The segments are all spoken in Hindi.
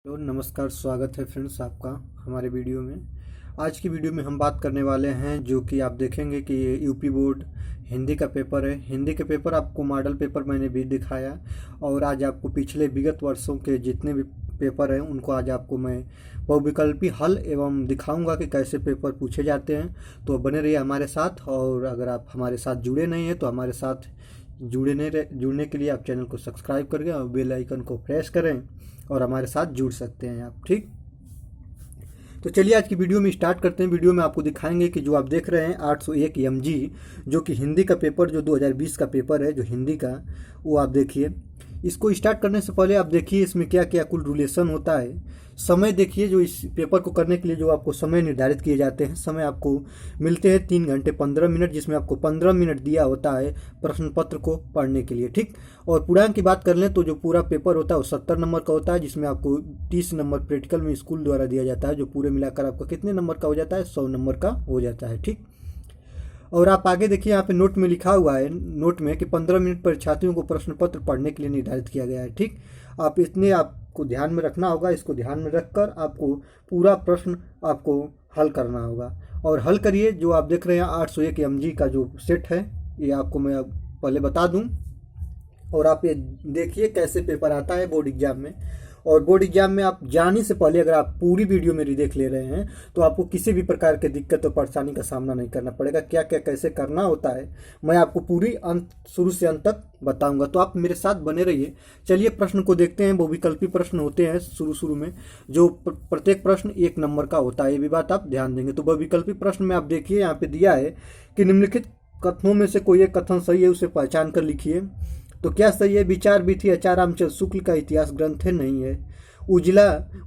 हेलो नमस्कार, स्वागत है फ्रेंड्स आपका हमारे वीडियो में। आज की वीडियो में हम बात करने वाले हैं जो कि आप देखेंगे कि ये यूपी बोर्ड हिंदी का पेपर है। हिंदी के पेपर आपको मॉडल पेपर मैंने भी दिखाया और आज आपको पिछले विगत वर्षों के जितने भी पेपर हैं उनको आज आपको मैं बहुविकल्पी हल एवं दिखाऊंगा कि कैसे पेपर पूछे जाते हैं। तो बने रहिए हमारे साथ, और अगर आप हमारे साथ जुड़े नहीं हैं तो हमारे साथ जुड़ने के लिए आप चैनल को सब्सक्राइब करें और बेल आइकन को प्रेस करें और हमारे साथ जुड़ सकते हैं आप। ठीक, तो चलिए आज की वीडियो में स्टार्ट करते हैं। वीडियो में आपको दिखाएंगे कि जो आप देख रहे हैं 801 एमजी जो कि हिंदी का पेपर, जो 2020 का पेपर है जो हिंदी का, वो आप देखिए। इसको स्टार्ट करने से पहले आप देखिए इसमें क्या क्या कुल रूलेशन होता है। समय देखिए, जो इस पेपर को करने के लिए जो आपको समय निर्धारित किए जाते हैं, समय आपको मिलते हैं 3 घंटे 15 मिनट, जिसमें आपको 15 मिनट दिया होता है प्रश्न पत्र को पढ़ने के लिए। ठीक, और पूर्णांक की बात कर लें तो जो पूरा पेपर होता है वो 70 नंबर का होता है, जिसमें आपको 30 नंबर प्रैक्टिकल में स्कूल द्वारा दिया जाता है, जो पूरे मिलाकर आपका कितने नंबर का हो जाता है, 100 नंबर का हो जाता है। ठीक, और आप आगे देखिए यहाँ पे नोट में लिखा हुआ है, नोट में कि 15 मिनट परीक्षार्थियों को प्रश्न पत्र पढ़ने के लिए निर्धारित किया गया है। ठीक, आप इतने आपको ध्यान में रखना होगा। इसको ध्यान में रखकर आपको पूरा प्रश्न आपको हल करना होगा और हल करिए। जो आप देख रहे हैं 801 एमजी का जो सेट है, ये आपको मैं पहले बता दूं और आप ये देखिए कैसे पेपर आता है बोर्ड एग्जाम में। और बोर्ड एग्जाम में आप जाने से पहले अगर आप पूरी वीडियो मेरी देख ले रहे हैं तो आपको किसी भी प्रकार के दिक्कत और परेशानी का सामना नहीं करना पड़ेगा। क्या क्या कैसे करना होता है मैं आपको पूरी शुरू से अंत तक बताऊंगा, तो आप मेरे साथ बने रहिए। चलिए प्रश्न को देखते हैं। बहुविकल्पी प्रश्न होते हैं शुरू में, जो प्रत्येक प्रश्न 1 नंबर का होता है, ये भी बात आप ध्यान देंगे। तो बहुविकल्पी प्रश्न में आप देखिए यहाँ पे दिया है कि निम्नलिखित कथनों में से कोई एक कथन सही है, उसे पहचान कर लिखिए। तो क्या सही है? विचार विधि आचार्य रामचंद्र शुक्ल का इतिहास ग्रंथ है, नहीं है।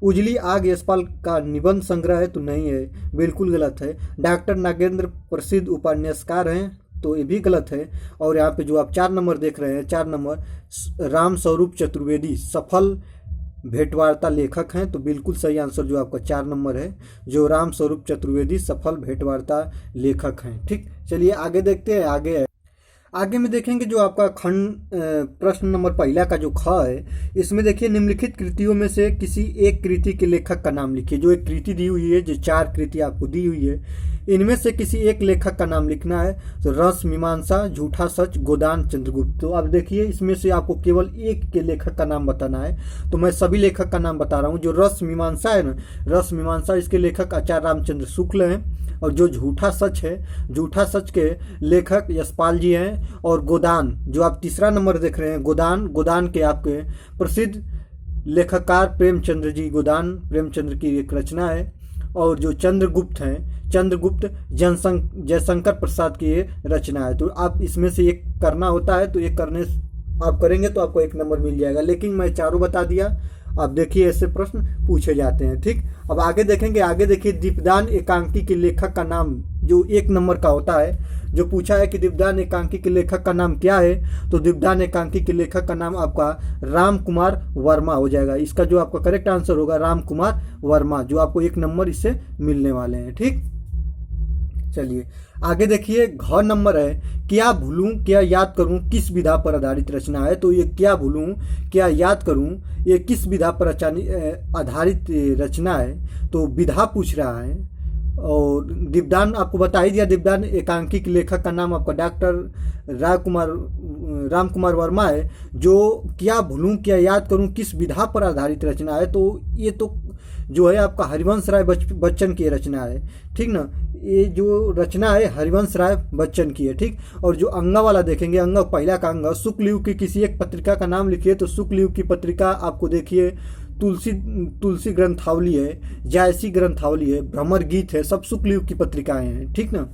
उजली आग यशपाल का निबंध संग्रह है, तो नहीं है, बिल्कुल गलत है। डॉक्टर नागेंद्र प्रसिद्ध उपन्यासकार हैं, तो ये भी गलत है। और यहाँ पे जो आप 4 नंबर देख रहे हैं, 4 नंबर राम स्वरूप चतुर्वेदी सफल भेंटवार्ता लेखक हैं, तो बिल्कुल सही आंसर जो आपका 4 नंबर है, जो राम स्वरूप चतुर्वेदी सफल भेंटवार्ता लेखक हैं। ठीक, चलिए आगे देखते हैं। आगे में देखेंगे जो आपका खंड प्रश्न नंबर पहला का जो ख है, इसमें देखिए निम्नलिखित कृतियों में से किसी एक कृति के लेखक का नाम लिखिए। जो एक कृति दी हुई है, जो 4 कृति आपको दी हुई है, इनमें से किसी एक लेखक का नाम लिखना है। तो रस मीमांसा, झूठा सच, गोदान, चंद्रगुप्त। तो अब देखिए इसमें से आपको केवल एक के लेखक का नाम बताना है, तो मैं सभी लेखक का नाम बता रहा हूँ। जो रस मीमांसा है ना, रस मीमांसा, इसके लेखक आचार्य रामचंद्र शुक्ल हैं। और जो झूठा सच है, झूठा सच के लेखक यशपाल जी हैं। और गोदान, जो आप तीसरा नंबर देख रहे हैं, गोदान के आपके प्रसिद्ध लेखककार प्रेमचंद्र जी, गोदान प्रेमचंद्र की एक रचना है। और जो चंद्रगुप्त हैं, चंद्रगुप्त जयशंकर प्रसाद की ये रचना है। तो आप इसमें से एक करना होता है, तो एक करने आप करेंगे तो आपको 1 नंबर मिल जाएगा। लेकिन मैं चारों बता दिया। अब देखिए ऐसे प्रश्न पूछे जाते हैं। ठीक, अब आगे देखेंगे। आगे देखिए दीपदान एकांकी के लेखक का नाम जो 1 नंबर का होता है, जो पूछा है कि दीपदान एकांकी के लेखक का नाम क्या है, तो दीपदान एकांकी के लेखक का नाम आपका राम कुमार वर्मा हो जाएगा। इसका जो आपका करेक्ट आंसर होगा राम कुमार वर्मा, जो आपको 1 नंबर इससे मिलने वाले हैं। ठीक, चलिए आगे देखिए। घ नंबर है, क्या भूलूं क्या याद करूं किस विधा पर आधारित रचना है। तो ये क्या भूलूं क्या याद करूं, ये किस विधा पर आधारित रचना है, तो विधा पूछ रहा है। और दीपदान आपको बता ही दिया, दीपदान एकांकी के लेखक का नाम आपका डॉक्टर राम कुमार वर्मा है। जो क्या भूलूं क्या याद करूं किस विधा पर आधारित रचना है, तो ये तो जो है आपका हरिवंश राय बच्चन की रचना है। ठीक ना, ये जो रचना है हरिवंश राय बच्चन की है। ठीक, और जो अंगा वाला देखेंगे, अंगा पहला का अंगा शुक्ल युग की किसी एक पत्रिका का नाम लिखिए। तो शुक्ल युग की पत्रिका आपको देखिए तुलसी ग्रंथावली है, जायसी ग्रंथावली है, भ्रमर गीत है, सब शुक्ल युग की पत्रिकाएं हैं। ठीक ना,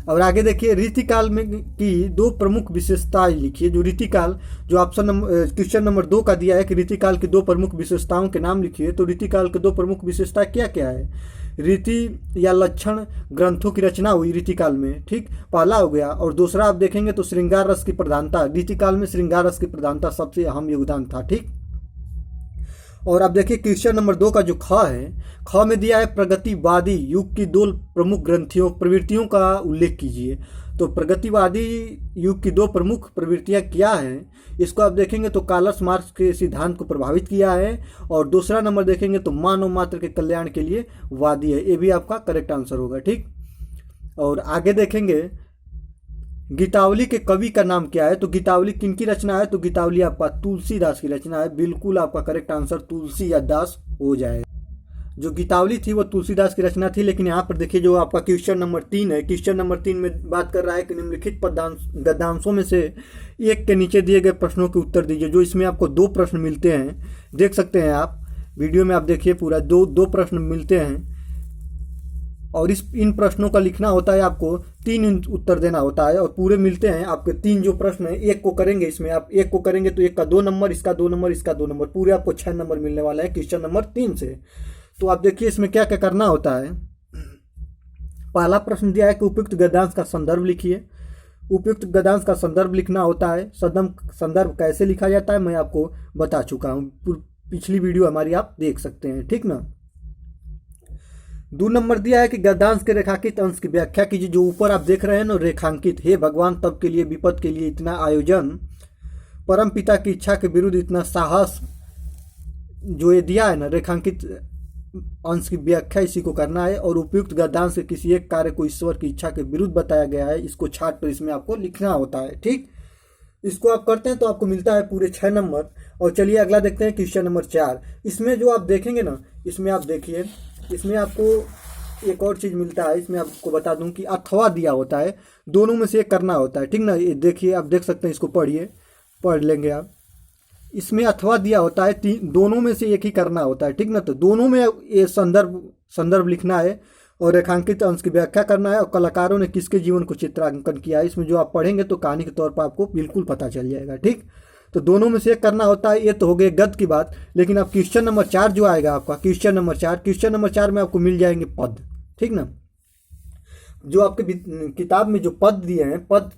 और आगे देखिए रीतिकाल में की 2 प्रमुख विशेषताएं लिखिए। जो रीतिकाल, जो ऑप्शन क्वेश्चन नंबर 2 का दिया है कि रीतिकाल की 2 प्रमुख विशेषताओं के नाम लिखिए। तो रीतिकाल के 2 प्रमुख विशेषता क्या क्या है? रीति या लक्षण ग्रंथों की रचना हुई रीतिकाल में। ठीक, पहला हो गया। और दूसरा आप देखेंगे तो श्रृंगार रस की प्रधानता, रीतिकाल में श्रृंगार रस की प्रधानता सबसे अहम योगदान था। ठीक, और आप देखिए क्वेश्चन नंबर 2 का जो ख है, ख में दिया है प्रगतिवादी युग की 2 प्रमुख ग्रंथियों प्रवृत्तियों का उल्लेख कीजिए। तो प्रगतिवादी युग की 2 प्रमुख प्रवृत्तियां क्या हैं, इसको आप देखेंगे तो कार्ल मार्क्स के सिद्धांत को प्रभावित किया है, और दूसरा नंबर देखेंगे तो मानव मात्र के कल्याण के लिए वादी है। ये भी आपका करेक्ट आंसर होगा। ठीक, और आगे देखेंगे गीतावली के कवि का नाम क्या है। तो गीतावली किनकी रचना है, तो गीतावली आपका तुलसीदास की रचना है। बिल्कुल आपका करेक्ट आंसर तुलसी या दास हो जाएगा। जो गीतावली थी वो तुलसीदास की रचना थी। लेकिन यहाँ पर देखिए जो आपका क्वेश्चन नंबर 3 है, क्वेश्चन नंबर 3 में बात कर रहा है कि निम्नलिखित गद्यांशों में से एक के नीचे दिए गए प्रश्नों के उत्तर दीजिए। जो इसमें आपको 2 प्रश्न मिलते हैं, देख सकते हैं आप वीडियो में, आप देखिए पूरा दो प्रश्न मिलते हैं, और इन प्रश्नों का लिखना होता है, आपको 3 उत्तर देना होता है, और पूरे मिलते हैं आपके 3 जो प्रश्न है। एक को करेंगे, इसमें आप एक को करेंगे तो एक का 2 नंबर, इसका 2 नंबर, इसका 2 नंबर, पूरे आपको 6 नंबर मिलने वाला है क्वेश्चन नंबर 3 से। तो आप देखिए इसमें क्या क्या करना होता है। पहला प्रश्न दिया है कि उपयुक्त गद्यांश का संदर्भ लिखिए। उपयुक्त गद्यांश का संदर्भ लिखना होता है। संदर्भ कैसे लिखा जाता है मैं आपको बता चुका हूँ, पिछली वीडियो हमारी आप देख सकते हैं। ठीक ना। 2 नंबर दिया है कि गद्यांश के रेखांकित अंश की व्याख्या कीजिए। जो ऊपर आप देख रहे हैं ना रेखांकित, हे भगवान तब के लिए विपद के लिए इतना आयोजन, परम पिता की इच्छा के विरुद्ध इतना साहस, जो ये दिया है ना रेखांकित अंश की व्याख्या इसी को करना है। और उपयुक्त गद्यांश के किसी एक कार्य को ईश्वर की इच्छा के विरुद्ध बताया गया है, इसको छाट पर इसमें आपको लिखना होता है। ठीक, इसको आप करते हैं तो आपको मिलता है पूरे 6 नंबर। और चलिए अगला देखते हैं क्वेश्चन नंबर 4। इसमें जो आप देखेंगे ना, इसमें आप देखिए, इसमें आपको एक और चीज़ मिलता है। इसमें आपको बता दूं कि अथवा दिया होता है, दोनों में से एक करना होता है। ठीक ना, ये देखिए आप देख सकते हैं, इसको पढ़िए, पढ़ लेंगे आप। इसमें अथवा दिया होता है, दोनों में से एक ही करना होता है। ठीक ना, तो दोनों में ये संदर्भ लिखना है और रेखांकित अंश की व्याख्या करना है, और कलाकारों ने किसके जीवन को चित्रांकन किया है। इसमें जो आप पढ़ेंगे तो कहानी के तौर पर आपको बिल्कुल पता चल जाएगा। ठीक, तो दोनों में से एक करना होता है। ये तो हो गई गद्य की बात। लेकिन अब क्वेश्चन नंबर 4 जो आएगा आपका, क्वेश्चन नंबर 4 में आपको मिल जाएंगे पद। ठीक ना, जो आपके किताब में जो पद दिए हैं, पद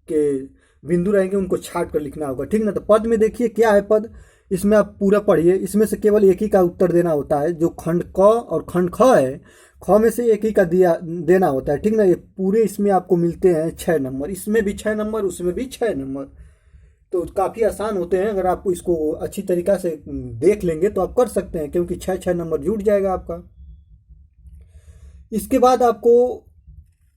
के बिंदु रहेंगे, उनको छाट कर लिखना होगा। ठीक ना, तो पद में देखिए क्या है पद, इसमें आप पूरा पढ़िए। इसमें से केवल एक ही का उत्तर देना होता है। जो खंड क और खंड ख है, ख में से एक ही का देना होता है। ठीक ना, ये पूरे इसमें आपको मिलते हैं 6 नंबर, इसमें भी 6 नंबर, उसमें भी 6 नंबर। तो काफ़ी आसान होते हैं। अगर आप इसको अच्छी तरीक़ा से देख लेंगे तो आप कर सकते हैं, क्योंकि 6 नंबर जुट जाएगा आपका। इसके बाद आपको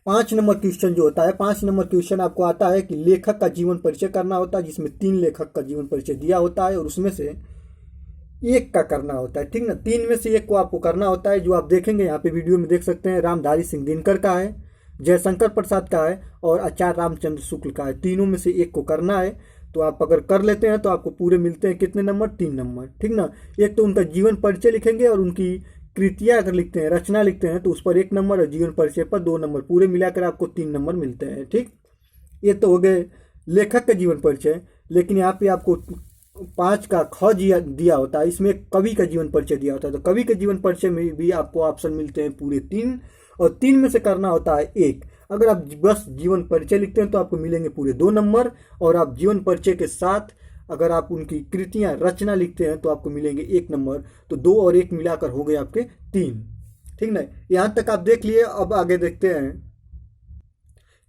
5 नंबर क्वेश्चन जो होता है, 5 नंबर क्वेश्चन आपको आता है कि लेखक का जीवन परिचय करना होता है, जिसमें 3 लेखक का जीवन परिचय दिया होता है, और उसमें से एक का करना होता है। ठीक ना, 3 में से एक को आपको करना होता है। जो आप देखेंगे यहाँ पे वीडियो में देख सकते हैं, रामधारी सिंह दिनकर का है, जयशंकर प्रसाद का है, और आचार्य रामचंद्र शुक्ल का है। तीनों में से एक को करना है। तो आप अगर कर लेते हैं तो आपको पूरे मिलते हैं कितने नंबर, 3 नंबर। ठीक ना, एक तो उनका जीवन परिचय लिखेंगे, और उनकी कृतियाँ अगर लिखते हैं, रचना लिखते हैं, तो उस पर 1 नंबर, और जीवन परिचय पर 2 नंबर, पूरे मिलाकर आपको 3 नंबर मिलते हैं। ठीक, ये तो हो गए लेखक का जीवन परिचय। लेकिन यहाँ पे आपको 5 का ख दिया होता है, इसमें कवि का जीवन परिचय दिया होता है। तो कवि के जीवन परिचय में भी आपको ऑप्शन मिलते हैं पूरे 3, और 3 में से करना होता है 1। अगर आप बस जीवन परिचय लिखते हैं तो आपको मिलेंगे पूरे 2 नंबर, और आप जीवन परिचय के साथ अगर आप उनकी कृतियां, रचना लिखते हैं तो आपको मिलेंगे 1 नंबर। तो 2 और 1 मिलाकर हो गए आपके 3। ठीक ना, यहाँ तक आप देख लिए। अब आगे देखते हैं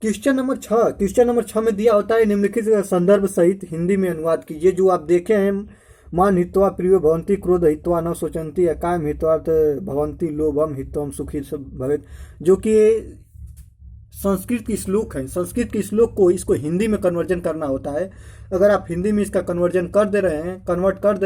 क्वेश्चन नंबर 6। क्वेश्चन नंबर 6 में दिया होता है निम्नलिखित संदर्भ सहित हिंदी में अनुवाद कीजिए। जो आप देखे हैं, मान हित्वा प्रियो भवंती, क्रोध हित्वा न शोचंती, अकाम हित्वार्थ भवंती, लोभम हित्वम सुखी भवेत्, जो कि संस्कृत की श्लोक है। संस्कृत की श्लोक को इसको हिंदी में कन्वर्जन करना होता है। अगर आप हिंदी में इसका कन्वर्ट कर दे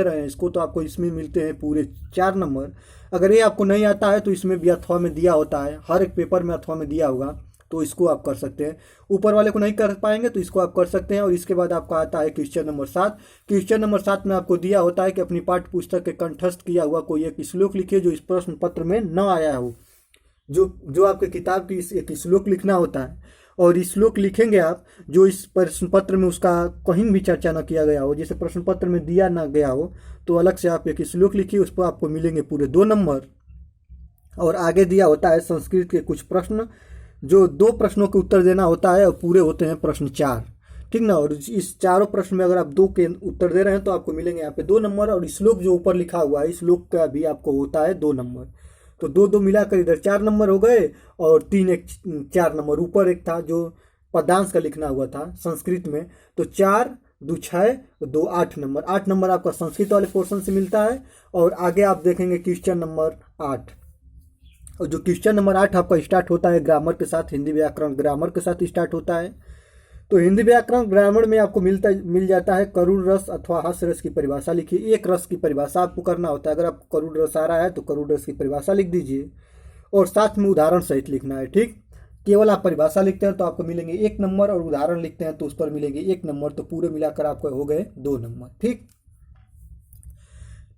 रहे हैं इसको, तो आपको इसमें मिलते हैं पूरे 4 नंबर। अगर ये आपको नहीं आता है तो इसमें भी अथवा में दिया होता है, हर एक पेपर में अथवा में दिया होगा, तो इसको आप कर सकते हैं। ऊपर वाले को नहीं कर पाएंगे तो इसको आप कर सकते हैं। और इसके बाद आपका आता है क्वेश्चन नंबर 7। क्वेश्चन नंबर 7 में आपको दिया होता है कि अपनी पाठ्य पुस्तक के कंठस्थ किया हुआ कोई एक श्लोक लिखिए जो इस प्रश्न पत्र में न आया हो। जो आपके किताब की एक श्लोक लिखना होता है, और श्लोक लिखेंगे आप जो इस प्रश्न पत्र में उसका कहीं भी चर्चा न किया गया हो, जैसे प्रश्न पत्र में दिया ना गया हो, तो अलग से आप एक श्लोक लिखिए, उस पर आपको मिलेंगे पूरे 2 नंबर। और आगे दिया होता है संस्कृत के कुछ प्रश्न, जो 2 प्रश्नों के उत्तर देना होता है, और पूरे होते हैं प्रश्न 4। ठीक ना। और इस चारों प्रश्न में अगर आप 2 के उत्तर दे रहे हैं तो आपको मिलेंगे यहाँ पे 2 नंबर। और श्लोक जो ऊपर लिखा हुआ है, इस श्लोक का भी आपको होता है 2 नंबर। तो 2 मिलाकर इधर 4 नंबर हो गए, और 3 एक 4 नंबर। ऊपर एक था जो पदांश का लिखना हुआ था संस्कृत में, तो 4 2 6 2 8 नंबर। 8 नंबर आपका संस्कृत वाले पोर्शन से मिलता है। और आगे आप देखेंगे क्वेश्चन नंबर 8, और जो क्वेश्चन नंबर 8 आपका स्टार्ट होता है ग्रामर के साथ, हिंदी व्याकरण ग्रामर के साथ स्टार्ट होता है। तो हिंदी व्याकरण ग्रामर में आपको मिल जाता है करुण रस अथवा हास्य रस की परिभाषा लिखिए। एक रस की परिभाषा आपको करना होता है। अगर आपको करुण रस आ रहा है तो करुण रस की परिभाषा लिख दीजिए, और साथ में उदाहरण सहित लिखना है। ठीक, केवल आप परिभाषा लिखते हैं तो आपको मिलेंगे 1 नंबर, और उदाहरण लिखते हैं तो उस पर मिलेंगे 1 नंबर। तो पूरे मिलाकर आपको हो गए 2 नंबर। ठीक,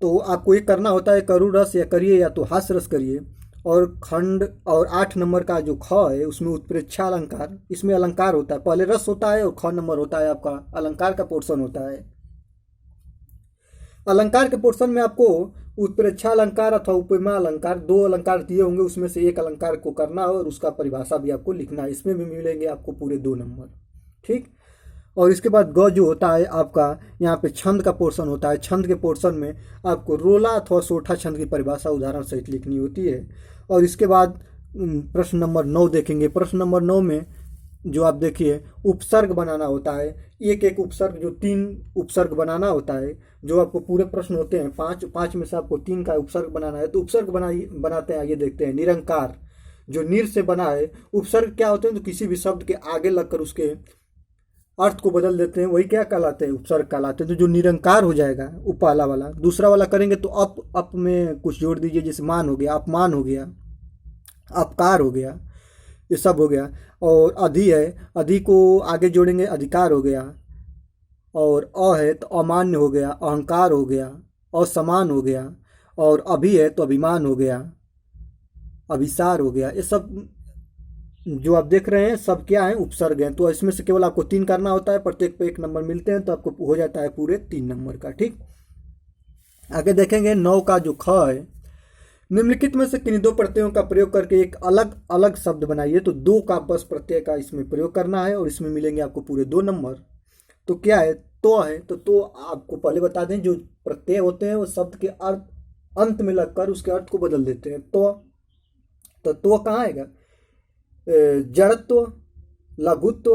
तो आपको ये करना होता है करुण रस या करिए या तो हास्य रस करिए। और खंड और 8 नंबर का जो ख है उसमें उत्प्रेक्षा अलंकार, इसमें अलंकार होता है। पहले रस होता है और ख नंबर होता है आपका अलंकार का पोर्शन होता है। अलंकार के पोर्शन में आपको उत्प्रेक्षा अलंकार अथवा उपमा अलंकार, 2 अलंकार दिए होंगे, उसमें से एक अलंकार को करना है और उसका परिभाषा भी आपको लिखना है। इसमें भी मिलेंगे आपको पूरे 2 नंबर। ठीक, और इसके बाद ग जो होता है आपका यहाँ पे छंद का पोर्शन होता है। छंद के पोर्शन में आपको रोला अथवा सोठा छंद की परिभाषा उदाहरण सहित लिखनी होती है। और इसके बाद प्रश्न नंबर 9 देखेंगे। प्रश्न नंबर 9 में जो आप देखिए उपसर्ग बनाना होता है। एक एक उपसर्ग, जो 3 उपसर्ग बनाना होता है। जो आपको पूरे प्रश्न होते हैं 5 में से आपको 3 का उपसर्ग बनाना है। तो उपसर्ग बनाते हैं, आइए देखते हैं। निरंकार, जो निर से बना है। उपसर्ग क्या होते हैं, तो किसी भी शब्द के आगे लगकर उसके अर्थ को बदल देते हैं, वही क्या कहलाते हैं, उपसर्ग कहलाते हैं। तो जो निरंकार हो जाएगा पहला वाला, दूसरा वाला करेंगे तो अप में कुछ जोड़ दीजिए, जैसे मान हो गया, अपमान हो गया, अपकार हो गया, ये सब हो गया। और अधि है, अधि को आगे जोड़ेंगे, अधिकार हो गया। और अ है तो अमान्य हो गया, अहंकार हो गया, असमान हो गया। और अभि है तो अभिमान हो गया, अभिसार हो गया। ये सब जो आप देख रहे हैं सब क्या है, उपसर्ग हैं। तो इसमें से केवल आपको 3 करना होता है, प्रत्येक पे 1 नंबर मिलते हैं, तो आपको हो जाता है पूरे 3 नंबर का। ठीक, आगे देखेंगे 9 का जो ख है। निम्नलिखित में से किन्हीं 2 प्रत्ययों का प्रयोग करके एक अलग अलग शब्द बनाइए। तो 2 का बस प्रत्यय का इसमें प्रयोग करना है, और इसमें मिलेंगे आपको पूरे 2 नंबर। तो क्या है, तो है। तो आपको पहले बता दें, जो प्रत्यय होते हैं वो शब्द के अर्थ अंत में लगकर उसके अर्थ को बदल देते हैं। तो कहाँ आएगा, जड़त्व, लघुत्व।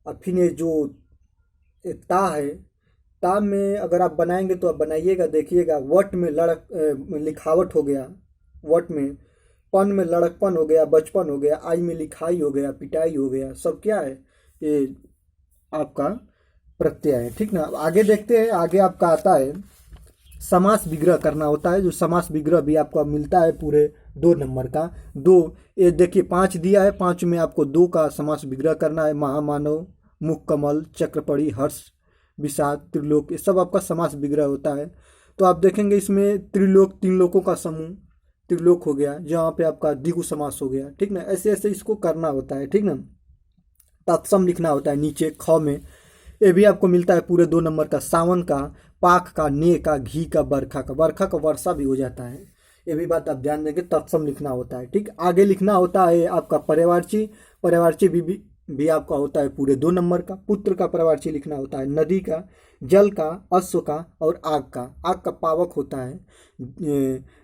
और फिर ये जो ता है, ता में अगर आप बनाएंगे तो आप बनाइएगा, देखिएगा। वट में लड़क लिखावट हो गया, वट में। पन में लड़कपन हो गया, बचपन हो गया। आई में लिखाई हो गया, पिटाई हो गया। सब क्या है, ये आपका प्रत्यय है। ठीक ना। आगे देखते हैं, आगे आपका आता है समास विग्रह करना होता है। जो समास विग्रह भी आपको मिलता है पूरे 2 नंबर का। 2 ये देखिए 5 दिया है, 5 में आपको 2 का समास विग्रह करना है। महामानव, मुख कमल, चक्रपड़ी, हर्ष, विषाद, त्रिलोक, ये सब आपका समास विग्रह होता है। तो आप देखेंगे इसमें त्रिलोक, 3 लोकों का समूह त्रिलोक हो गया, जहाँ पे आपका द्विगु समास हो गया। ठीक ना, ऐसे ऐसे इसको करना होता है। ठीक ना। तत्सम लिखना होता है नीचे ख में। ये भी आपको मिलता है पूरे 2 नंबर का। सावन का, पाख का, ने का, घी का, बरखा का। बरखा का वर्षा भी हो जाता है, ये भी बात आप ध्यान देंगे। तत्सम लिखना होता है। ठीक, आगे लिखना होता है आपका पर्यायवाची। पर्यायवाची भी आपका होता है पूरे 2 नंबर का। पुत्र का पर्यायवाची लिखना होता है। नदी का, जल का, अश्व का और आग का। आग का पावक होता है।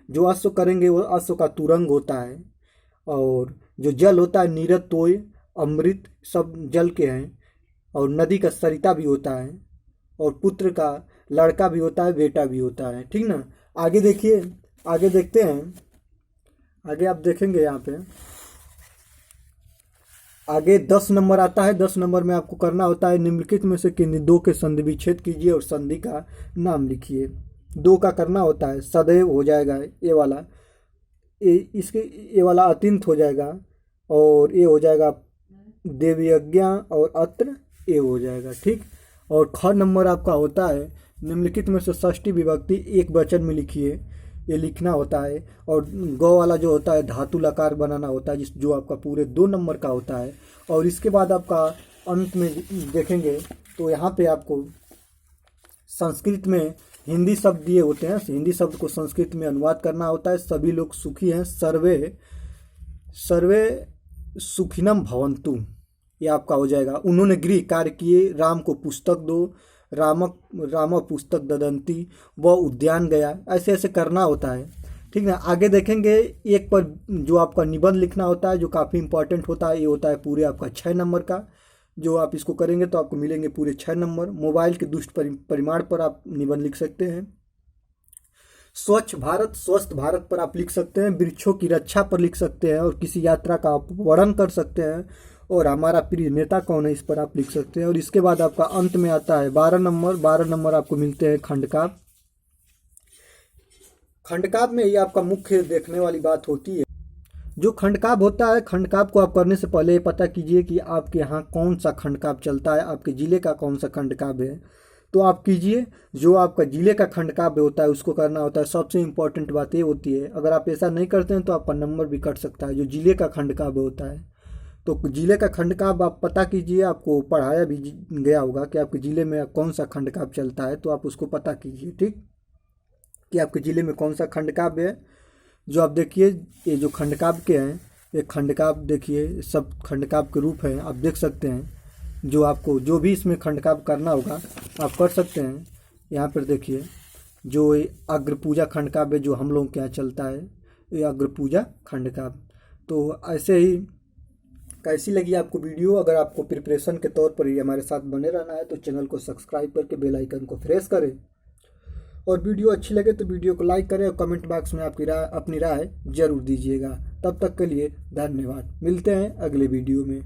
जो अश्व करेंगे वो अश्व का तुरंग होता है। और जो जल होता है, नीरद, तोय, अमृत, सब जल के हैं। और नदी का सरिता भी होता है। और पुत्र का लड़का भी होता है, बेटा भी होता है। ठीक ना। आगे देखिए, आगे देखते हैं। आगे आप देखेंगे यहाँ पे आगे 10 नंबर आता है। 10 नंबर में आपको करना होता है निम्नलिखित में से किन्हीं 2 के संधि विच्छेद कीजिए और संधि का नाम लिखिए। 2 का करना होता है, सदैव हो जाएगा ये वाला, ये वाला अतिंत हो जाएगा। और ये हो जाएगा देवयज्ञा, और अत्र ये हो जाएगा। ठीक, और ख नंबर आपका होता है निम्नलिखित में से षष्ठी विभक्ति एक वचन में लिखिए, ये लिखना होता है। और गौ वाला जो होता है धातु लकार बनाना होता है, जो आपका पूरे 2 नंबर का होता है। और इसके बाद आपका अंत में देखेंगे तो यहाँ पे आपको संस्कृत में हिंदी शब्द दिए होते हैं। हिंदी शब्द को संस्कृत में अनुवाद करना होता है। सभी लोग सुखी हैं, सर्वे सर्वे सुखिनम भवन्तु, ये आपका हो जाएगा। उन्होंने गृह कार्य किए, राम को पुस्तक दो, राम पुस्तक ददंती, वह उद्यान गया, ऐसे ऐसे करना होता है। ठीक ना। आगे देखेंगे एक पर जो आपका निबंध लिखना होता है, जो काफ़ी इंपॉर्टेंट होता है, ये होता है पूरे आपका 6 नंबर का। जो आप इसको करेंगे तो आपको मिलेंगे पूरे 6 नंबर। मोबाइल के दुष्ट परिमाण पर आप निबंध लिख सकते हैं। स्वच्छ भारत स्वस्थ भारत पर आप लिख सकते हैं। वृक्षों की रक्षा पर लिख सकते हैं और किसी यात्रा का आप वर्णन कर सकते हैं। और हमारा प्रिय नेता कौन है, इस पर आप लिख सकते हैं। और इसके बाद आपका अंत में आता है 12 नंबर। 12 नंबर आपको मिलते हैं खंडकाव्य। खंडकाव्य में ये आपका मुख्य देखने वाली बात होती है। जो खंडकाव्य होता है, खंडकाव्य को आप करने से पहले पता कीजिए कि आपके यहाँ कौन सा खंडकाव्य चलता है, आपके ज़िले का कौन सा खंडकाव्य है, तो आप कीजिए। जो आपका ज़िले का खंडकाव्य होता है उसको करना होता है। सबसे इम्पोर्टेंट बात ये होती है, अगर आप ऐसा नहीं करते हैं तो आपका नंबर भी कट सकता है। जो ज़िले का खंडकाव्य होता है, तो ज़िले का खंडकाव्य आप पता कीजिए। आपको पढ़ाया भी गया होगा कि आपके ज़िले में कौन सा खंडकाव्य चलता है, तो आप उसको पता कीजिए। ठीक, कि आपके ज़िले में कौन सा खंडकाव्य है। जो आप देखिए, ये जो खंडकाव्य के हैं, ये खंडकाव्य देखिए, सब खंडकाव्य के रूप हैं, आप देख सकते हैं। जो आपको जो भी इसमें खंडकाव्य करना होगा आप कर सकते हैं। यहाँ पर देखिए, जो ये अग्रपूजा खंडकाव्य जो हम लोगों के यहाँ चलता है, ये अग्रपूजा खंडकाव्य। तो ऐसे ही कैसी लगी आपको वीडियो? अगर आपको प्रिपरेशन के तौर पर ही हमारे साथ बने रहना है तो चैनल को सब्सक्राइब करके बेल आइकन को प्रेस करें। और वीडियो अच्छी लगे तो वीडियो को लाइक करें और कमेंट बॉक्स में आपकी अपनी राय जरूर दीजिएगा। तब तक के लिए धन्यवाद। मिलते हैं अगले वीडियो में।